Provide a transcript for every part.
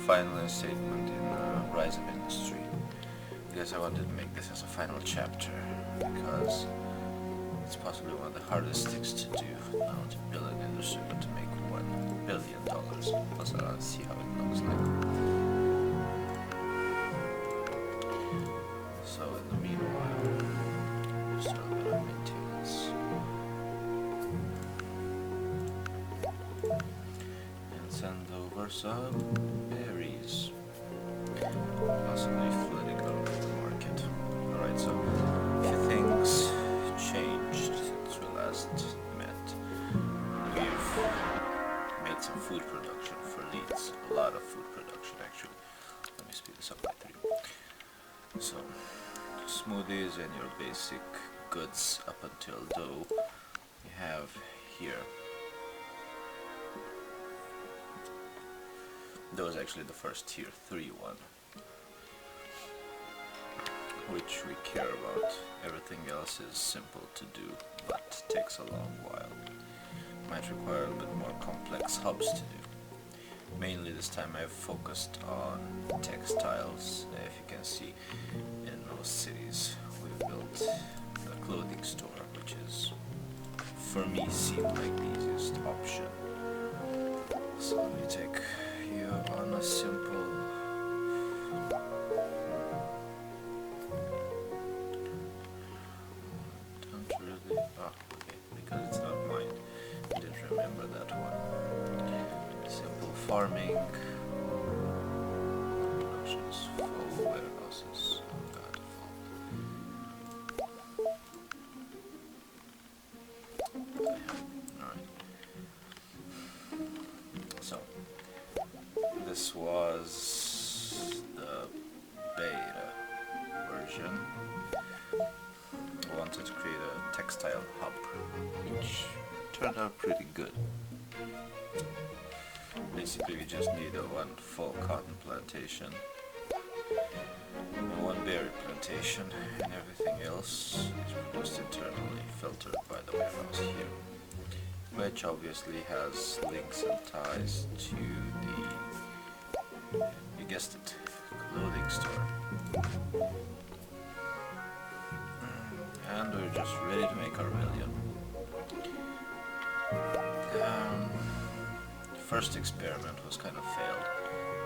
final statement in Rise of Industry. Because I wanted to make this as a final chapter, because it's possibly one of the hardest things to do, not to build an industry, but to make $1 billion. Plus I want to see how it looks like. So in the meanwhile, just a little bit of maintenance. And send over some berries. Possibly flooding out the market. Alright, so a few things changed since we last met. We've made some food production for Leeds. A lot of food production actually. Let me speed this up by 3. So, smoothies and your basic goods up until dough you have here. That was actually the first tier 3 one, which we care about. Everything else is simple to do, but takes a long while. Might require a bit more complex hubs to do. Mainly this time I've focused on textiles. If you can see, in most cities we've built a clothing store, which is, for me, seemed like the easiest option. So let me take you on a simple because it's not mine. I didn't remember that one. Simple farming. Productions, full warehouses. Oh god, full. Alright. So, this was the beta version. I wanted to create a textile hub, which turned out pretty good. Basically we just need one full cotton plantation, and one berry plantation, and everything else is produced internally, filtered by the warehouse here, which obviously has links and ties to the, you guessed it, clothing store. And we're just ready to make our million. First experiment was kind of failed.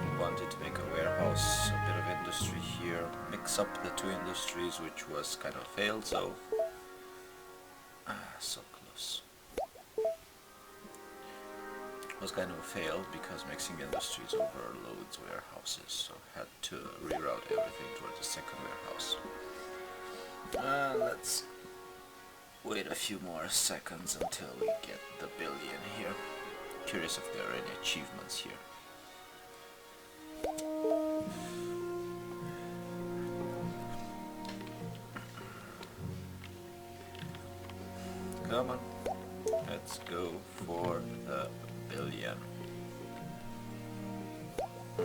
We wanted to make a warehouse, a bit of industry here, mix up the two industries, which was kind of failed, so... so close. It was kind of a fail because mixing industries overloads warehouses, so had to reroute everything towards the second warehouse. Let's wait a few more seconds until we get the billion here. Curious if there are any achievements here. Come on, let's go for the billion. I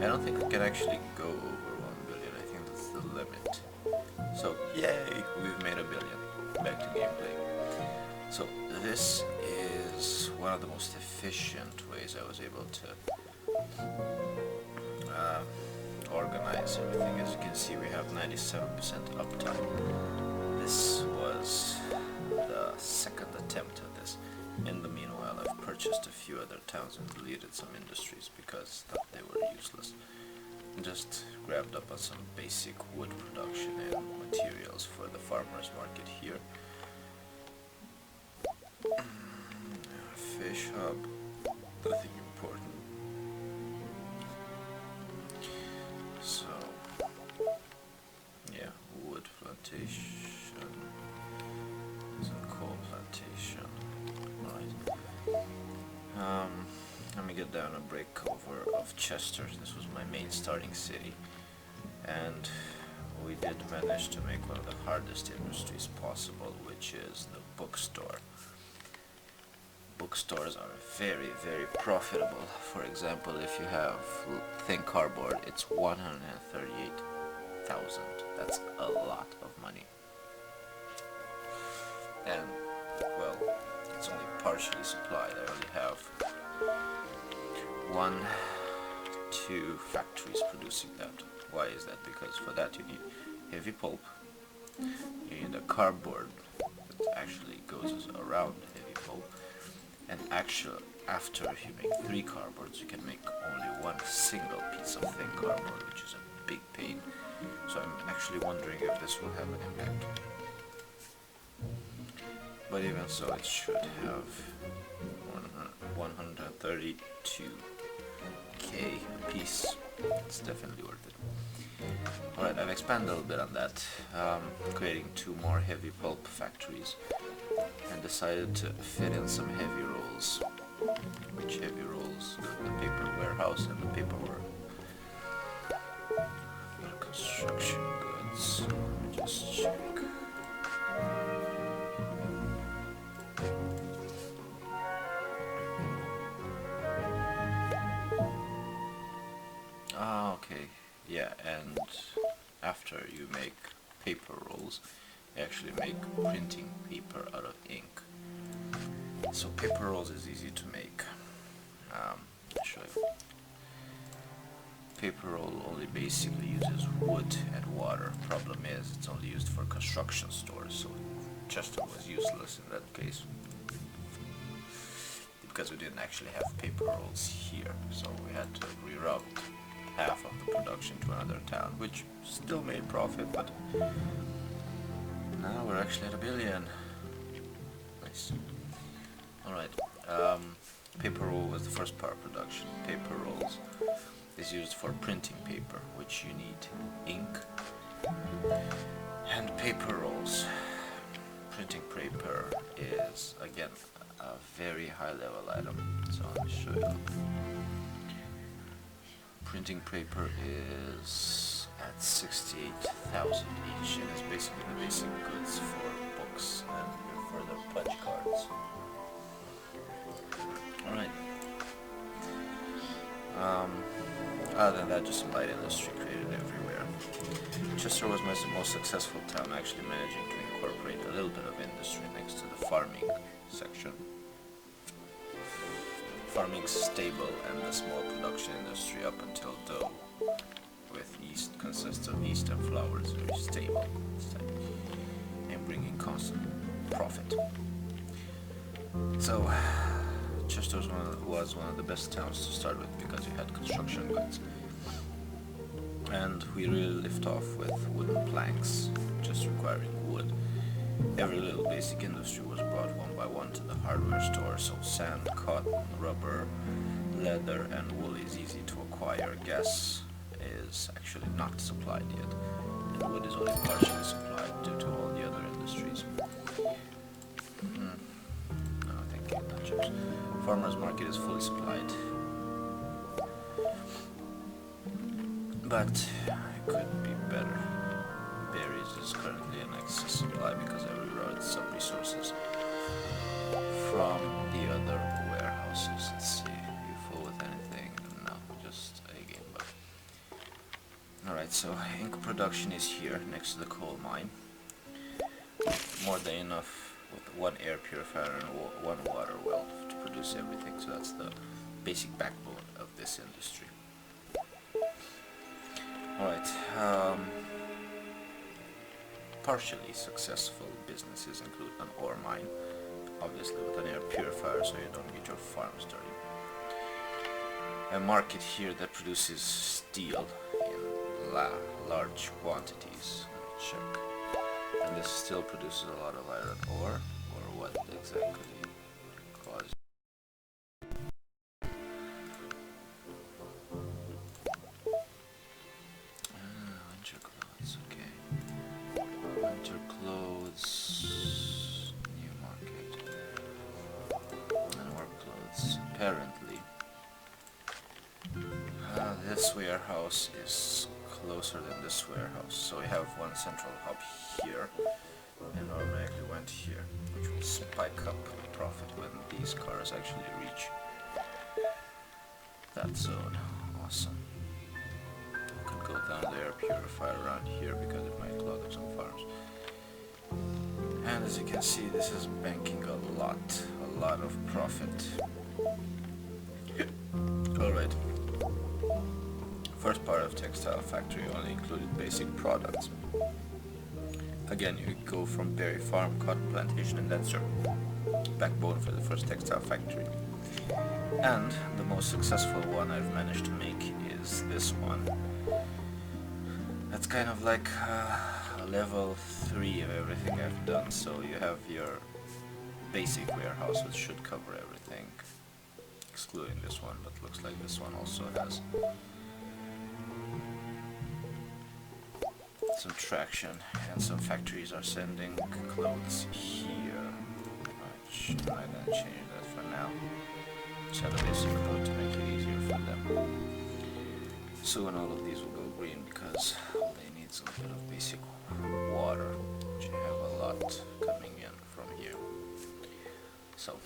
don't think we can actually go over 1 billion, I think that's the limit. So, yay, we've made a billion. Back to gameplay. So, this is one of the most efficient ways I was able to organize everything. As you can see, we have 97% uptime. This was the second attempt at this. In the meanwhile, I've purchased a few other towns and deleted some industries because I thought they were useless. Just grabbed up on some basic wood production and materials for the farmers market here. Fish hub, nothing important. So, yeah, wood plantation, some coal plantation. Right. Let me get down a breakover of Chester. This was my main starting city, and we did manage to make one of the hardest industries possible, which is the bookstore. Bookstores are very, very profitable. For example, if you have thin cardboard, it's 138,000. That's a lot of money. And, well, it's only partially supplied. I only have 2 factories producing that. Why is that? Because for that you need heavy pulp, you need a cardboard that actually goes around heavy pulp, and after you make 3 cardboards you can make only one single piece of thin cardboard, which is a big pain. So I'm actually wondering if this will have an impact. But even so, it should have 132k a piece. It's definitely worth it. Alright, I've expanded a little bit on that, creating 2 more heavy pulp factories, and decided to fit in some heavy rolls. Which heavy rolls? The paper warehouse and the paperwork. Construction goods. Let me just check. Okay, yeah, and after you make paper rolls, you actually make printing paper out of ink. So paper rolls is easy to make. I'll show you. Paper roll only basically uses wood and water. Problem is, it's only used for construction stores, so Chester was useless in that case, because we didn't actually have paper rolls here, so we had to reroute half of the production to another town, which still made profit, but now we're actually at $1 billion. Nice. Alright, paper roll was the first part of production. Paper rolls is used for printing paper, which you need ink and paper rolls. Printing paper is, again, a very high level item, so I'll show you. Printing paper is at 68,000 each, and it's basically the basic goods for books and your further punch cards. Alright. Other than that, just some light industry created everywhere. Chester was my most successful town, actually managing to incorporate a little bit of industry next to the farming section. Farming's stable, and the small production industry up until dough, with yeast consists of yeast and flour, is very stable and bringing constant profit. So Chester was one of the best towns to start with because you had construction goods, and we really lift off with wooden planks, just requiring wood. Every little basic industry was brought one by one to the hardware store, so sand, cotton, rubber, leather and wool is easy to acquire. Gas is actually not supplied yet, and wood is only partially supplied due to all the other industries. No, thank you, nachos. Farmer's market is fully supplied, but it could be better. Berries is currently an excess supply because I rerouted some resources from the other warehouses. Let's see, are you full with anything? No, just a game bug. Alright, so ink production is here next to the coal mine. More than enough with one air purifier and one water well to produce everything, so that's the basic backbone of this industry. Alright, partially successful businesses include an ore mine, obviously with an air purifier so you don't get your farms dirty. A market here that produces steel in large quantities. Let me check. And this still produces a lot of iron ore, or what exactly causes. Winter clothes, okay. Winter clothes, new market, and work clothes. Apparently, this warehouse is closer than this warehouse, so we have one central hub here, and automatically went here, which will spike up profit when these cars actually reach that zone. Awesome. You can go down there, purify around here because it might clog up some farms. And as you can see, this is banking a lot of profit. Alright, first part of textile factory only included basic products. Again, you go from berry farm, cotton plantation, and that's your backbone for the first textile factory. And the most successful one I've managed to make is this one. That's kind of like level 3 of everything I've done. So you have your basic warehouse, which should cover everything, excluding this one, but looks like this one also has some traction, and some factories are sending clothes here. I'm gonna change that for now. Set a basic code to make it easier for them. Soon all of these will go green because they need some bit of basic water, which I have a lot coming in from here. So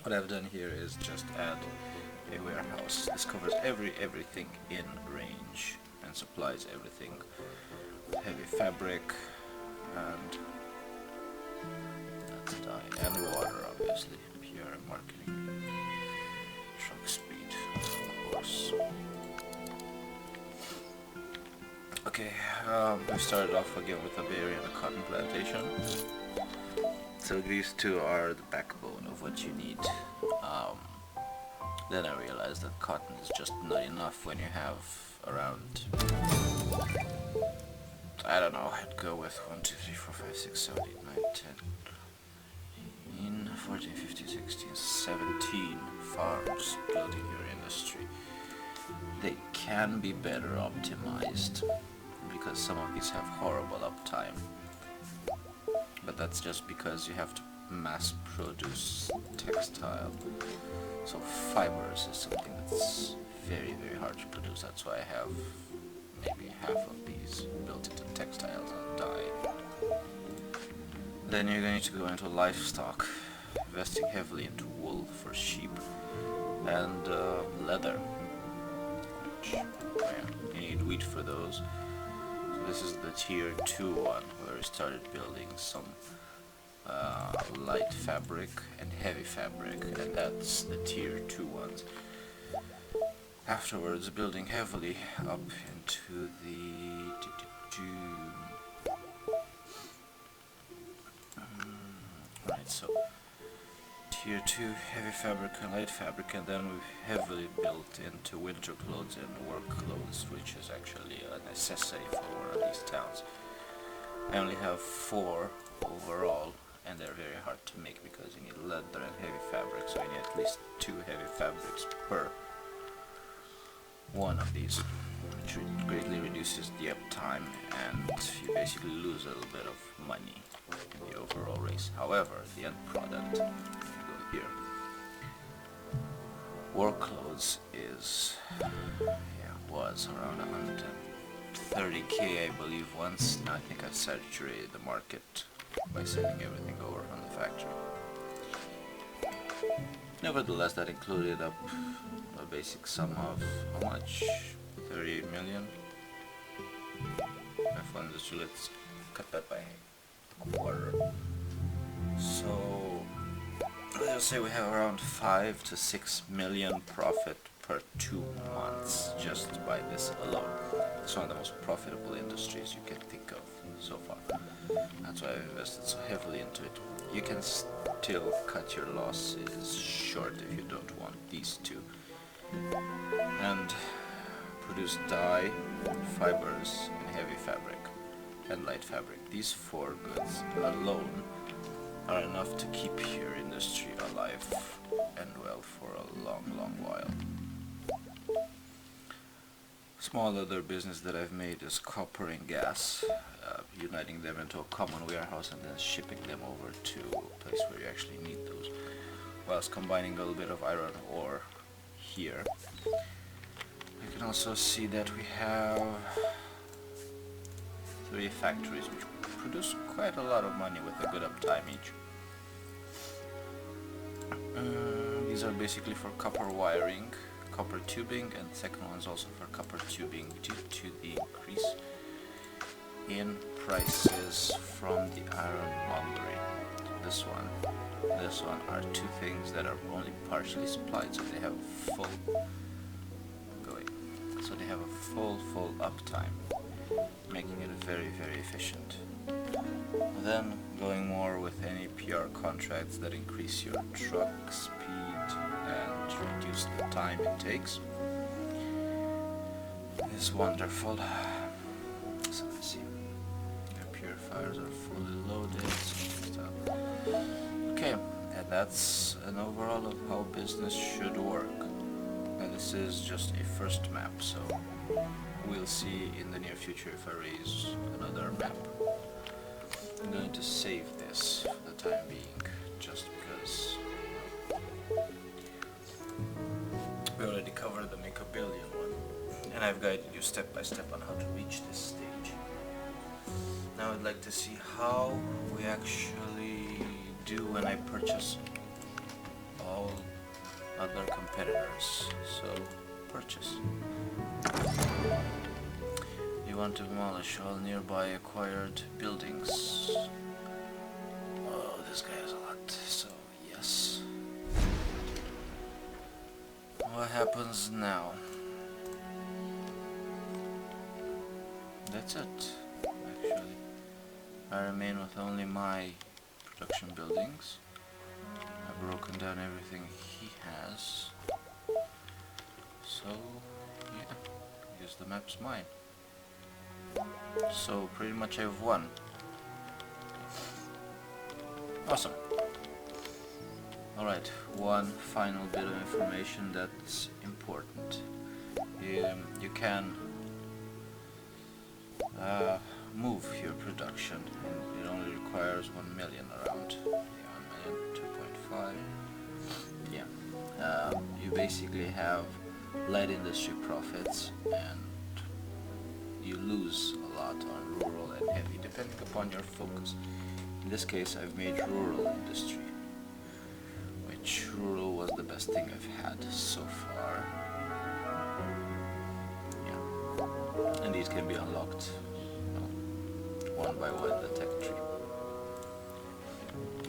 what I've done here is just add a warehouse. This covers everything in range and supplies everything. Heavy fabric and that's dye and water, obviously. PR marketing, truck speed, of course. Okay, we started off again with a berry and a cotton plantation. So these two are the backbone of what you need. Then I realized that cotton is just not enough when you have around, I don't know, I'd go with 1, 2, 3, 4, 5, 6, 7, 8, 9, 10, 14, 15, 16, 17 farms building your industry. They can be better optimized because some of these have horrible uptime. But that's just because you have to mass produce textile. So fibers is something that's very hard to produce. That's why I have maybe half of these built into textiles and dye. Then you're going to go into livestock, investing heavily into wool for sheep and leather. Yeah, you need wheat for those. So this is the tier 2 one where we started building some light fabric and heavy fabric, and that's the tier 2 ones. Afterwards, building heavily up into the right, so tier 2 heavy fabric and light fabric, and then we've heavily built into winter clothes and work clothes, which is actually a necessity for one of these towns. I only have 4 overall, and they're very hard to make because you need leather and heavy fabric, so you need at least 2 heavy fabrics per one of these, which greatly reduces the uptime, and you basically lose a little bit of money in the overall race. However, the end product, if you go here, work clothes is, was around 130k I believe once. Now I think I've saturated the market by sending everything over from the factory. Nevertheless, that included a basic sum of how much? 38 million? So let's cut that by a quarter. So let's just say we have around 5 to 6 million profit per 2 months just by this alone. It's one of the most profitable industries you can think of so far. That's why I've invested so heavily into it. You can still cut your losses short if you don't want these two. And produce dye, fibers, and heavy fabric, and light fabric. These 4 goods alone are enough to keep your industry alive and well for a long while. Small other business that I've made is copper and gas, uniting them into a common warehouse and then shipping them over to a place where you actually need those, whilst combining a little bit of iron ore here. You can also see that we have 3 factories which produce quite a lot of money with a good uptime each. These are basically for copper wiring, copper tubing, and the second one is also for copper tubing due to the increase in prices from the ironmongery. This one are 2 things that are only partially supplied, so they have full going. so they have a full uptime, making it very efficient. Then going more with any PR contracts that increase your truck speed and reduce the time it takes is wonderful. So let's see, your purifiers are fully loaded, okay, and that's an overall of how business should work. And this is just a first map, so we'll see in the near future if I raise another map. I'm going to save this for the time being, just because we already covered the Make a Billion one, and I've guided you step by step on how to reach this stage. Now I'd like to see how we actually do when I purchase all other competitors. So, purchase. You want to demolish all nearby acquired buildings. Oh, this guy has a lot, so yes. What happens now? That's it, actually. I remain with only my production buildings. I've broken down everything he has. So, yeah, I guess the map's mine. So, pretty much I've won. Awesome. Alright, one final bit of information that's important. You can move your production. It only requires 1 million around. Yeah, 1 million, 2.5. Yeah. You basically have light industry profits, and you lose a lot on rural and heavy, depending upon your focus. In this case, I've made rural industry, which rural was the best thing I've had so far. Yeah. And these can be unlocked, one by one in the tech tree.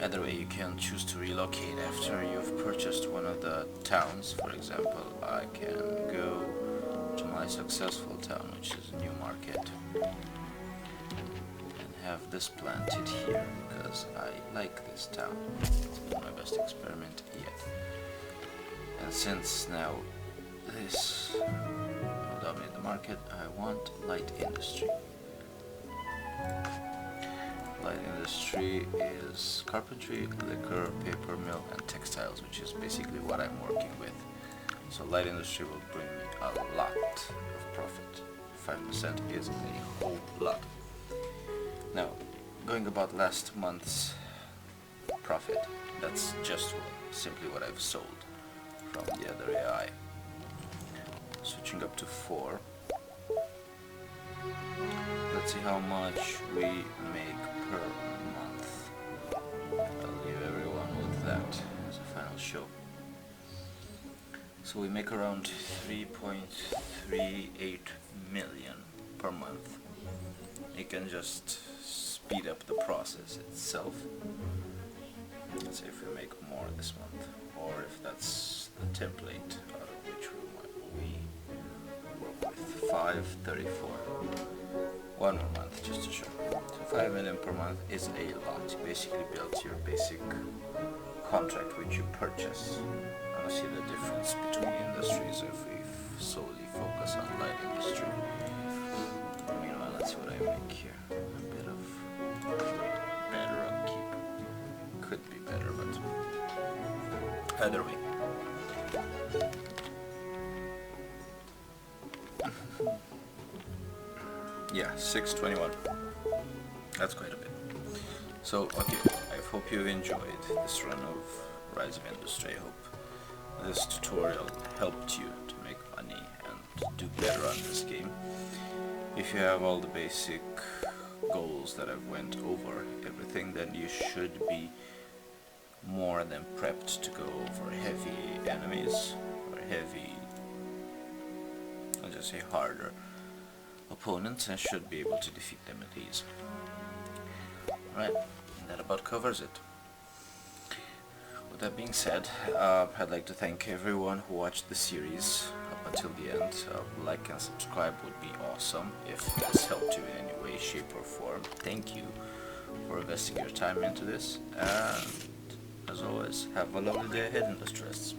Either way, you can choose to relocate after you've purchased one of the towns. For example, I can go to my successful town, which is New Market, and have this planted here because I like this town. It's been my best experiment yet. And since now this will dominate the market, I want light industry. Light industry is carpentry, liquor, paper mill, and textiles, which is basically what I'm working with. So light industry will bring me a lot of profit. 5% is a whole lot. Now, going about last month's profit, that's just simply what I've sold from the other AI. Switching up to 4. Let's see how much we make per month. I'll leave everyone with that as a final show. So we make around 3.38 million per month. You can just speed up the process itself. Let's see if we make more this month, or if that's the template out of which we work with. 534. One more month just to show. So 5 million per month is a lot. You basically build your basic contract which you purchase. I don't see the difference between industries if we solely focus on light industry. Meanwhile, let's see what I make here. A bit of better upkeep. Could be better, but either way. Yeah, 621. That's quite a bit. So, okay, I hope you enjoyed this run of Rise of Industry. I hope this tutorial helped you to make money and do better on this game. If you have all the basic goals that I've went over, everything, then you should be more than prepped to go over heavy enemies, or heavy, I'll just say harder opponents, and should be able to defeat them with ease. Alright, that about covers it. With that being said, I'd like to thank everyone who watched the series up until the end. Like and subscribe would be awesome if this helped you in any way, shape or form. Thank you for investing your time into this, and as always, have a lovely day ahead, industrialists.